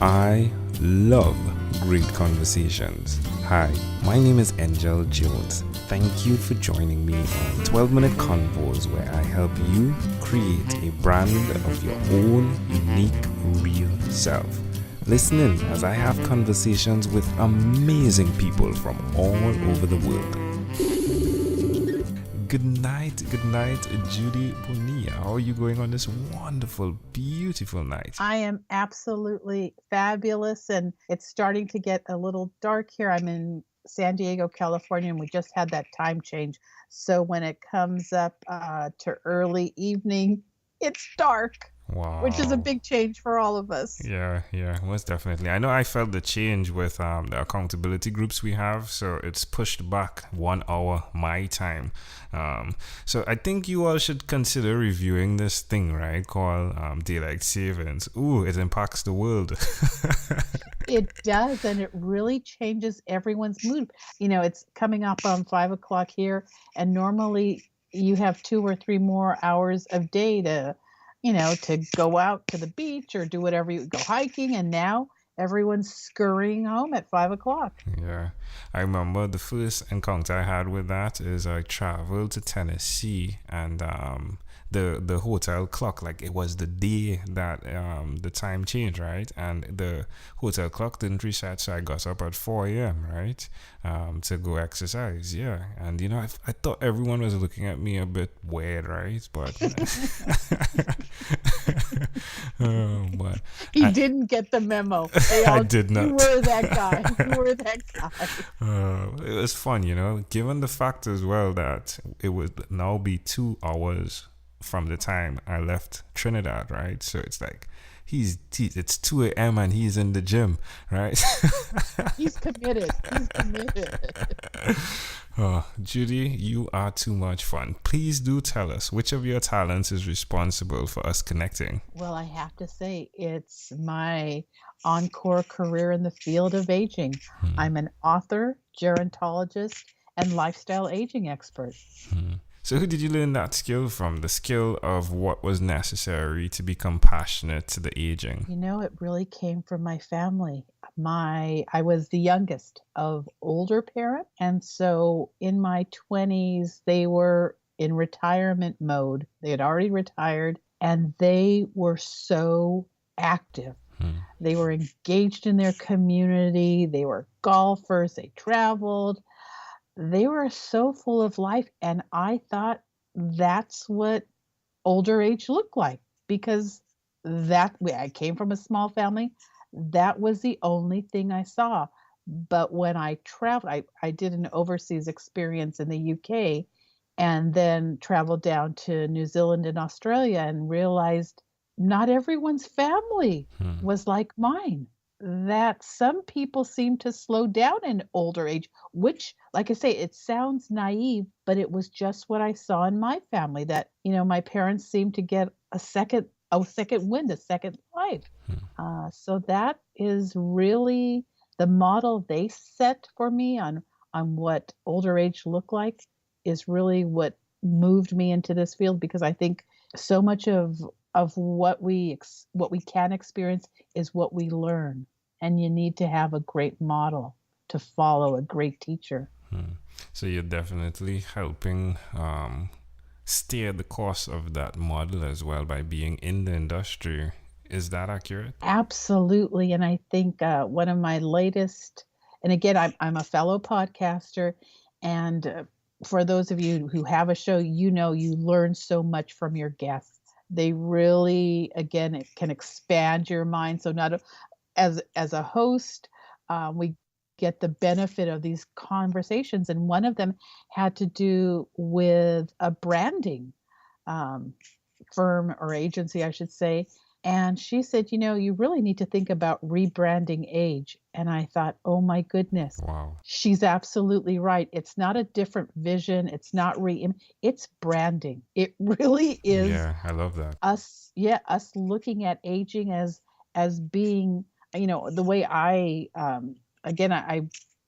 I love great conversations. Hi, my name is Angel Jones. Thank you for joining me on 12-minute convos where I help you create a brand of your own unique, real self. Listen in as I have conversations with amazing people from all over the world. Good night, Judi Bonilla. How are you going on this wonderful, beautiful night? I am absolutely fabulous, and it's starting to get a little dark here. I'm in San Diego, California, and we just had that time change. So when it comes up to early evening, it's dark. Wow. Which is a big change for all of us. Yeah, most definitely. I know I felt the change with the accountability groups we have, so it's pushed back 1 hour my time. So I think you all should consider reviewing this thing, right, called daylight savings. Ooh, it impacts the world. It does, and it really changes everyone's mood. You know, it's coming up on 5 o'clock here, and normally you have 2 or 3 more hours of day to go out to the beach or do whatever, you go hiking, and now everyone's scurrying home at 5 o'clock. Yeah, I remember the first encounter I had with that is I traveled to Tennessee, and the hotel clock, like, it was the day that the time changed, right? And the hotel clock didn't reset, so I got up at 4 a.m., right? To go exercise, yeah. And I thought everyone was looking at me a bit weird, right? But but he didn't get the memo. I did not. You were that guy. It was fun, given the fact as well that it would now be 2 hours from the time I left Trinidad, right? So it's like it's 2 a.m. and he's in the gym, right? He's committed. Oh, Judi, you are too much fun. Please do tell us which of your talents is responsible for us connecting. Well, I have to say it's my encore career in the field of aging. I'm an author, gerontologist, and lifestyle aging expert. So who did you learn that skill from? The skill of what was necessary to be compassionate to the aging? It really came from my family. I was the youngest of older parents, and so in my 20s, they were in retirement mode. They had already retired, and they were so active. They were engaged in their community. They were golfers. They traveled. They were so full of life, and I thought that's what older age looked like, because I came from a small family. That was the only thing I saw. But when I traveled, I did an overseas experience in the UK, and then traveled down to New Zealand and Australia, and realized not everyone's family was like mine. That some people seem to slow down in older age, which, like I say, it sounds naive, but it was just what I saw in my family, that, my parents seemed to get a second wind, a second life. So that is really the model they set for me on what older age looked like, is really what moved me into this field, because I think so much of what we can experience is what we learn. And you need to have a great model to follow, a great teacher. So you're definitely helping steer the course of that model as well by being in the industry. Is that accurate? Absolutely. And I think one of my latest, and again, I'm a fellow podcaster, and for those of you who have a show, you learn so much from your guests. They really, again, it can expand your mind. So not as a host, we get the benefit of these conversations, and one of them had to do with a branding firm or agency, I should say. And she said, you really need to think about rebranding age. And I thought, oh my goodness, wow, she's absolutely right. It's not a different vision. It's not it's branding. It really is. Yeah, I love that. Us looking at aging as being, the way I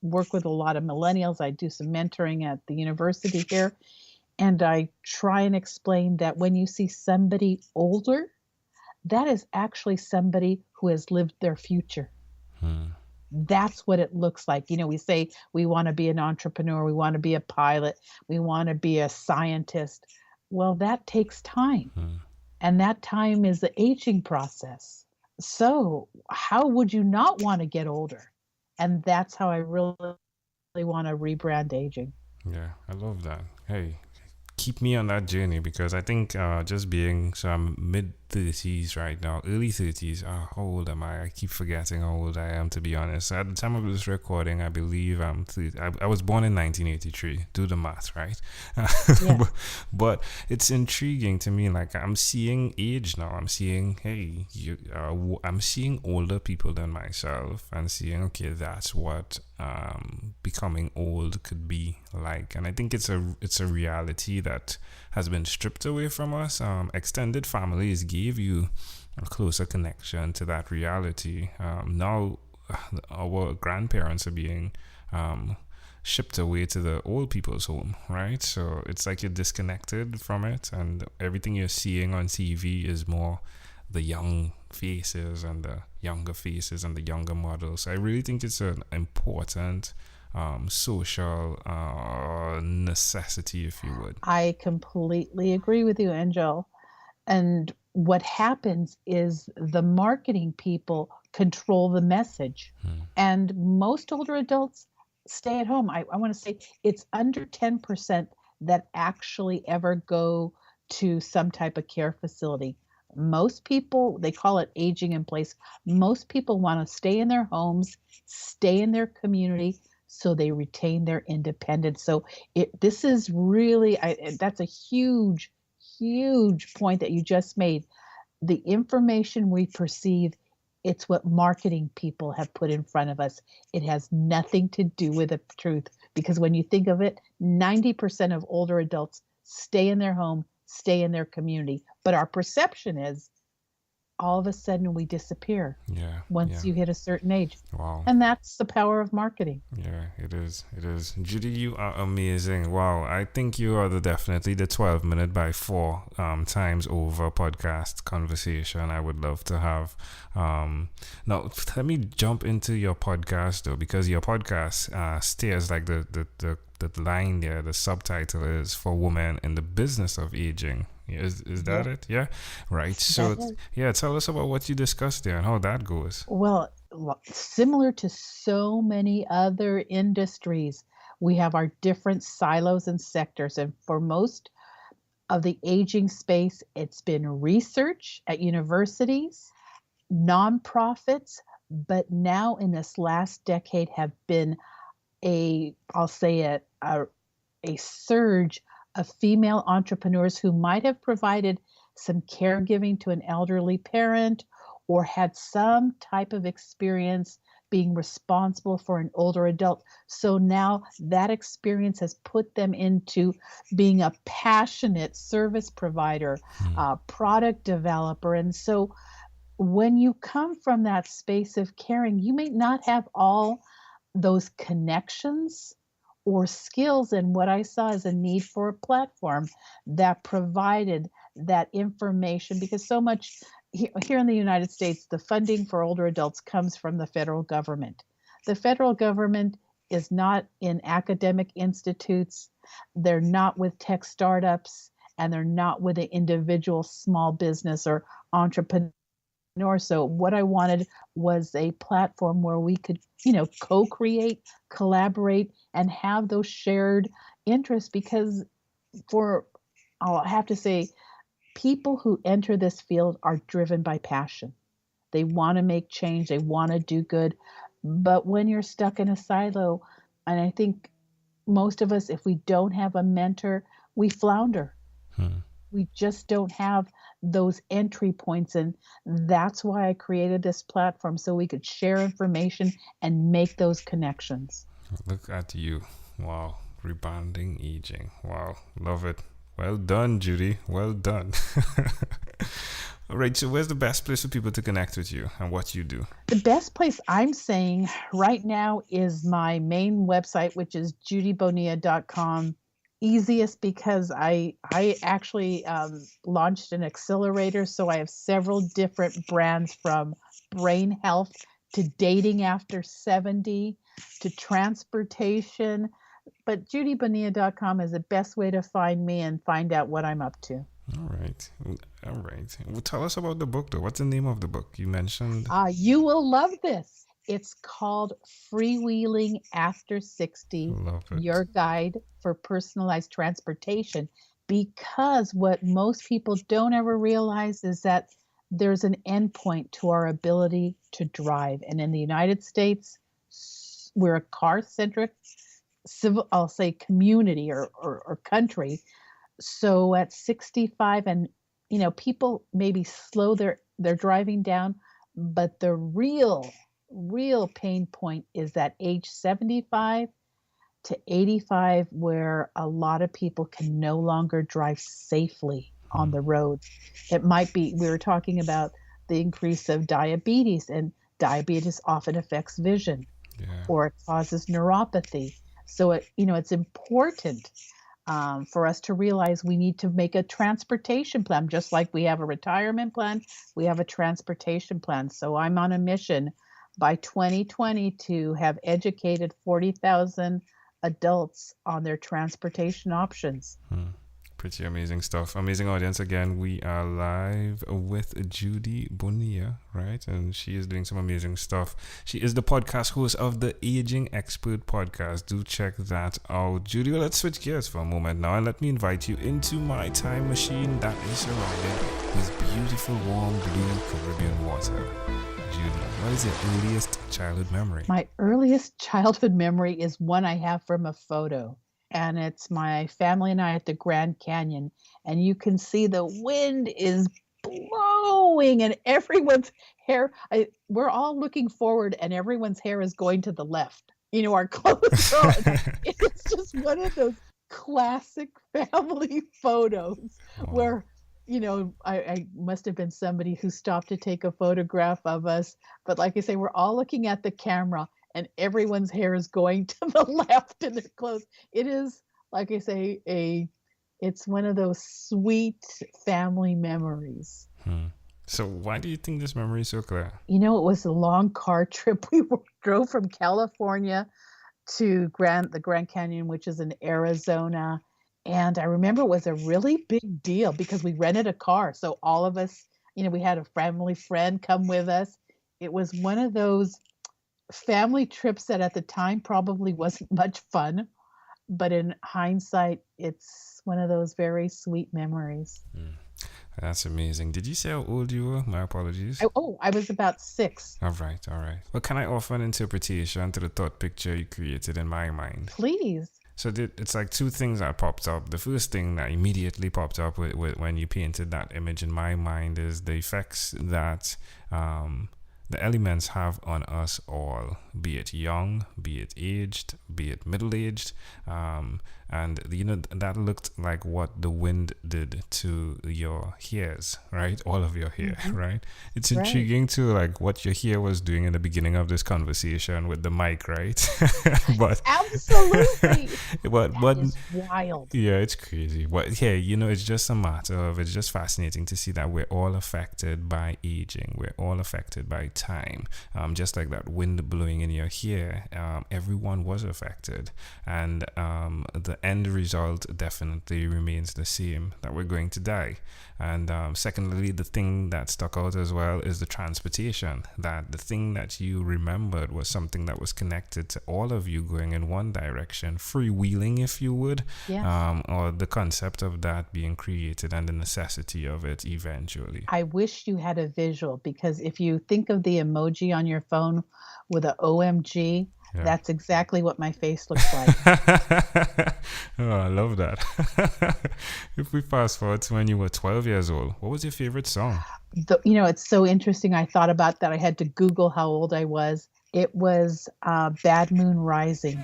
work with a lot of millennials. I do some mentoring at the university here, and I try and explain that when you see somebody older, that is actually somebody who has lived their future. That's what it looks like. We say we want to be an entrepreneur, we want to be a pilot, we want to be a scientist. Well, that takes time. And that time is the aging process. So, how would you not want to get older? And that's how I really want to rebrand aging. Yeah, I love that. Hey, keep me on that journey, because I think just being, so I'm mid 30s right now, early 30s. How old am I? I keep forgetting how old I am, to be honest. At the time of this recording, I believe I'm 30. I was born in 1983. Do the math, right? Yeah. But it's intriguing to me. Like, I'm seeing age now. I'm seeing, I'm seeing older people than myself, and seeing, okay, that's what becoming old could be like. And I think it's a reality that has been stripped away from us. Extended families gave you a closer connection to that reality. Now our grandparents are being shipped away to the old people's home, right? So it's like you're disconnected from it, and everything you're seeing on TV is more the young faces and the younger faces and the younger models. So I really think it's an important social necessity, if you would. I completely agree with you, Angel. And what happens is the marketing people control the message. And most older adults stay at home. I want to say it's under 10% that actually ever go to some type of care facility. Most people, they call it aging in place. Most people want to stay in their homes, stay in their community, so they retain their independence. So this is really, that's a huge point that you just made. The information we perceive, it's what marketing people have put in front of us. It has nothing to do with the truth, because when you think of it, 90% of older adults stay in their home, stay in their community. But our perception is all of a sudden we disappear once you hit a certain age. Wow. And that's the power of marketing. Yeah, it is. Judi, you are amazing. Wow. I think you are definitely the 12-minute by 4 times over podcast conversation I would love to have. Now, let me jump into your podcast, though, because your podcast stares like the line there, the subtitle is For Women in the Business of Aging. Is that it? Yeah. Right. So, tell us about what you discussed there and how that goes. Well, similar to so many other industries, we have our different silos and sectors. And for most of the aging space, it's been research at universities, nonprofits, but now in this last decade have been a surge of female entrepreneurs who might have provided some caregiving to an elderly parent or had some type of experience being responsible for an older adult. So now that experience has put them into being a passionate service provider, product developer. And so when you come from that space of caring, you may not have all those connections or skills. And what I saw is a need for a platform that provided that information, because so much here in the United States, the funding for older adults comes from the federal government. The federal government is not in academic institutes, they're not with tech startups, and they're not with an individual small business or entrepreneur. So what I wanted was a platform where we could, co-create, collaborate, and have those shared interests, because I'll have to say, people who enter this field are driven by passion. They want to make change. They want to do good. But when you're stuck in a silo, and I think most of us, if we don't have a mentor, we flounder. We just don't have those entry points. And that's why I created this platform, so we could share information and make those connections. Look at you. Wow. Rebounding aging. Wow. Love it. Well done, Judi. Well done. All right. So where's the best place for people to connect with you and what you do? The best place I'm saying right now is my main website, which is judibonilla.com. easiest because I actually launched an accelerator, so I have several different brands, from brain health to dating after 70 to transportation. But JudiBonilla.com is the best way to find me and find out what I'm up to. All right. All right. Well, tell us about the book, though. What's the name of the book you mentioned? You will love this. It's called Freewheeling After 60, Love it. Your Guide for Personalized Transportation. Because what most people don't ever realize is that there's an endpoint to our ability to drive. And in the United States, we're a car-centric civil, I'll say, community or country. So at 65, and people maybe slow their driving down, but the real pain point is that age 75 to 85, where a lot of people can no longer drive safely on the road. It might be, we were talking about the increase of diabetes, and diabetes often affects vision, or it causes neuropathy. So it's important for us to realize we need to make a transportation plan. Just like we have a retirement plan, we have a transportation plan. So I'm on a mission by 2020 to have educated 40,000 adults on their transportation options. Pretty amazing stuff. Amazing audience. Again, we are live with Judi Bonilla, right? And she is doing some amazing stuff. She is the podcast host of the Aging Expert podcast. Do check that out. Judi, well, let's switch gears for a moment now, and let me invite you into my time machine that is surrounded with beautiful, warm, blue Caribbean water. Judi, what is your earliest childhood memory? My earliest childhood memory is one I have from a photo. And it's my family and I at the Grand Canyon. And you can see the wind is blowing and everyone's hair, we're all looking forward and everyone's hair is going to the left. Our clothes are on. It's just one of those classic family photos where, I must have been somebody who stopped to take a photograph of us. But like I say, we're all looking at the camera and everyone's hair is going to the left in their clothes. It is, like I say, it's one of those sweet family memories. So why do you think this memory is so clear? It was a long car trip. We drove from California to the Grand Canyon, which is in Arizona. And I remember it was a really big deal because we rented a car. So all of us, we had a family friend come with us. It was one of those family trips that at the time probably wasn't much fun, but in hindsight, it's one of those very sweet memories. That's amazing. Did you say how old you were? My apologies. I was about 6. All right. Well, can I offer an interpretation to the thought picture you created in my mind? Please. So it's like two things that popped up. The first thing that immediately popped up with when you painted that image in my mind is the effects that the elements have on us all, be it young, be it aged, be it middle-aged. And that looked like what the wind did to your hairs, right? All of your hair, right? It's intriguing to like what your hair was doing in the beginning of this conversation with the mic, right? But absolutely. That is wild. Yeah, it's crazy. But yeah, it's just a matter of, it's just fascinating to see that we're all affected by aging. We're all affected by time. Just like that wind blowing in your hair, everyone was affected. And the end result definitely remains the same, that we're going to die. And secondly, the thing that stuck out as well is the transportation, that the thing that you remembered was something that was connected to all of you going in one direction, freewheeling, if you would, or the concept of that being created and the necessity of it eventually. I wish you had a visual, because if you think of the emoji on your phone with a OMG, that's exactly what my face looks like. Oh, I love that. If we fast forward to when you were 12 years old, what was your favorite song? It's so interesting. I thought about that. I had to Google how old I was. It was Bad Moon Rising.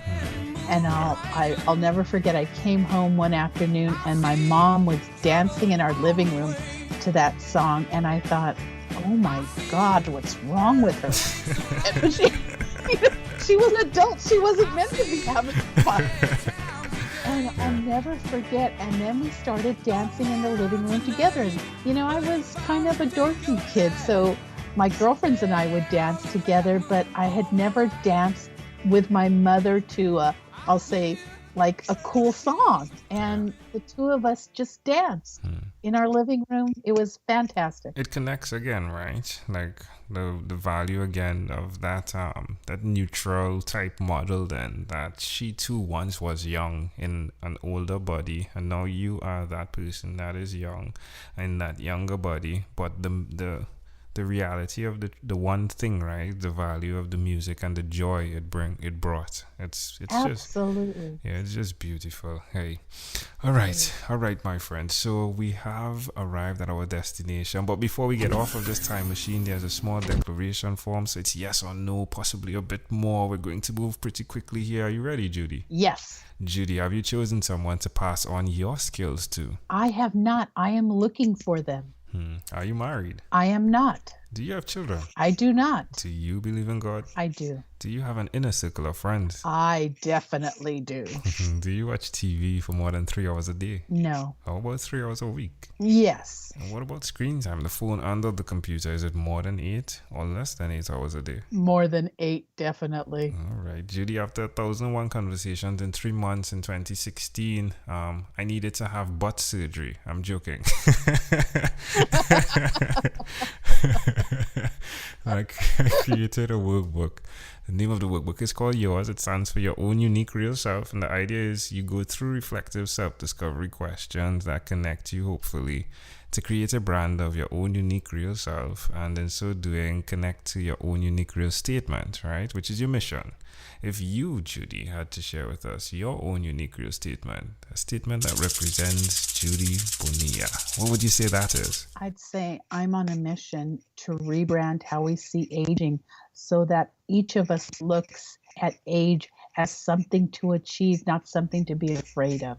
And I'll never forget, I came home one afternoon and my mom was dancing in our living room to that song. And I thought, oh my God, what's wrong with her? And she was an adult. She wasn't meant to be having fun. And I'll never forget. And then we started dancing in the living room together. And, I was kind of a dorky kid. So my girlfriends and I would dance together, but I had never danced with my mother to, I'll say, like a cool song. And the two of us just danced in our living room. It was fantastic. It connects again, right? Like the value again of that that neutral type model, then that she too once was young in an older body, and now you are that person that is young in that younger body. But the reality of the one thing, right? The value of the music and the joy it brought. It's Absolutely. just it's just beautiful. Hey, all right, my friend. So we have arrived at our destination. But before we get off of this time machine, there's a small declaration form. So it's yes or no, possibly a bit more. We're going to move pretty quickly here. Are you ready, Judi? Yes. Judi, have you chosen someone to pass on your skills to? I have not. I am looking for them. Are you married? I am not. Do you have children? I do not. Do you believe in God? I do. Do you have an inner circle of friends? I definitely do. Do you watch TV for more than 3 hours a day? No. How about 3 hours a week? Yes. And what about screen time? The phone and the computer, is it more than 8 or less than 8 hours a day? More than 8, definitely. All right. Judi, after 1,001 conversations in 3 months in 2016, I needed to have butt surgery. I'm joking. I created a workbook. The name of the workbook is called Yours. It stands for Your Own Unique Real Self. And the idea is you go through reflective self-discovery questions that connect you, hopefully, to create a brand of your own unique real self. And in so doing, connect to your own unique real statement, right? Which is your mission. If you, Judi, had to share with us your own unique real statement, a statement that represents Judi Bonilla, what would you say that is? I'd say I'm on a mission to rebrand how we see aging so that each of us looks at age as something to achieve, not something to be afraid of.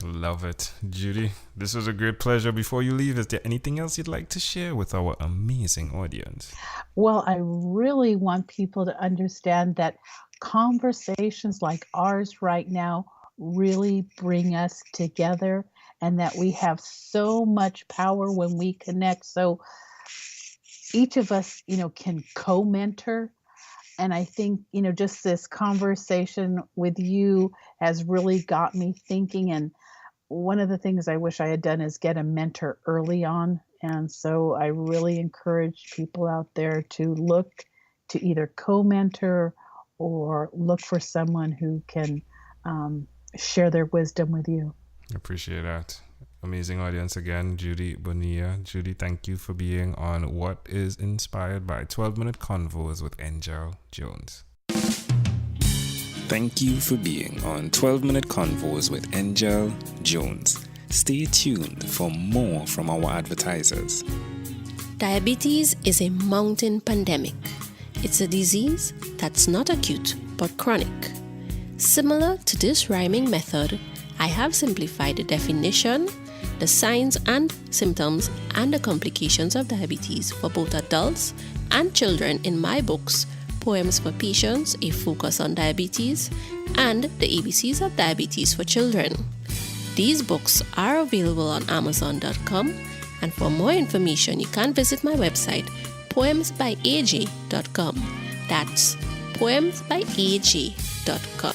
Love it. Judi, this was a great pleasure. Before you leave, is there anything else you'd like to share with our amazing audience? Well, I really want people to understand that conversations like ours right now really bring us together, and that we have so much power when we connect. So each of us, can co-mentor. And I think, just this conversation with you has really got me thinking. And one of the things I wish I had done is get a mentor early on. And so I really encourage people out there to look to either co-mentor or look for someone who can share their wisdom with you. Appreciate that. Amazing audience again, Judi Bonilla. Judi, thank you for being on What is Inspired by 12-Minute Convos with Angel Jones. Thank you for being on 12-Minute Convos with Angel Jones. Stay tuned for more from our advertisers. Diabetes is a mountain pandemic. It's a disease that's not acute but chronic. Similar to this rhyming method, I have simplified the definition, the signs and symptoms, and the complications of diabetes for both adults and children in my books, Poems for Patients, A Focus on Diabetes, and The ABCs of Diabetes for Children. These books are available on Amazon.com, and for more information, you can visit my website, poemsbyaj.com. That's poemsbyaj.com.